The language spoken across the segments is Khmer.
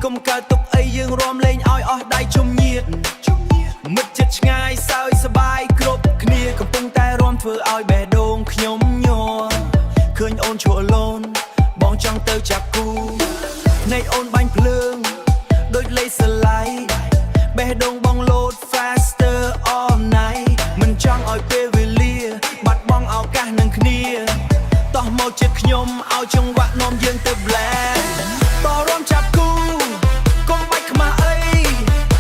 ុំកើតទុកអីយើងរំលែងឲ្យអស់ដៃជុំញាតមិត្តចិត្តឆ្ងាយសើចសប្បាយគ្រប់គ្នាកំពុងតែរំធ្វើឲ្យបេះដូងខ្ញុំញ័រឃើញអូនឈួរឡូនបងចង់ទៅចាប់គូភ្នែកអូនបាញ់ភ្លើងដូចលេខស្លាយបេះដូងបងលោត faster all night មិនចង់ឲ្យពេលវេលាបាត់បង់ឱកាសនឹងគ្នាតោះមកចិត្តខ្ញុំឲ្យចង្វាក់នាំយើងទៅ blast តោះរំចាប់គូកុំបាច់ខ្មាស់អី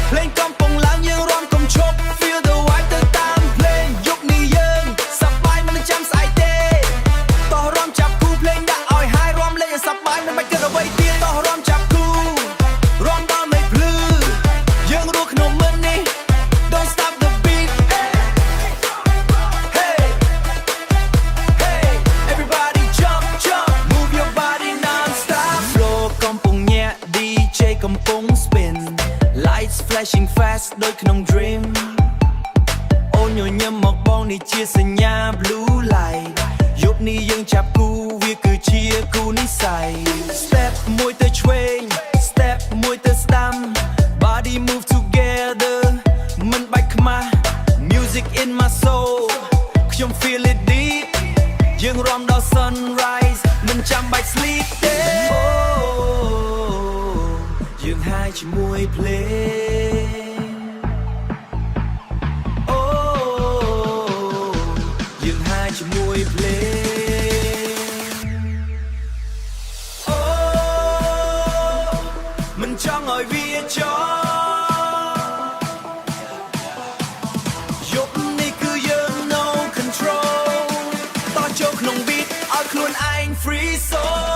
ភ្លេងកំពុងឡើងយើងរំកុំឈប់ feel the vibe ទៅតាមភ្លេងយុគនេះយើងសប្បាយមិនចាំស្អែកទេតោះរំចាប់គូភ្លេងដាក់ឲ្យហើយរំលេងឲ្យសប្បាយមិនបាច់គិតអ្វីទៀតតោះរំចាប់គូរំដល់មិនភ្លឺយើងរស់ក្នុងមិននេះ Don't stop the beat hey hey everybody jump jump move your body non-stop flow កំពុងញាក់ DJ កំពុង spin lights flashing fast ដូចក្នុង dream អូនញញឹមមកបងនេះជាសញ្ញា blue light យប់នេះយើងចាប់គូវាគឺជាគូនិស្ស័យ step មួយទៅឆ្វេង step មួយទៅស្ដាំ body move together មិនបាច់ខ្មាស់ music in my soul ខ្ញុំ feel it deep យើងរំដល់ sunrise មិនចាំបាច់ sleep ទេយើងហាយជាមួយភ្លេងអូយើងហាយជាមួយភ្លេងអូមិនចង់ឲ្យវាចោលយប់នេះគឺយើង no control តោះចូលក្នុង beat ឲ្យខ្លួនឯង free soul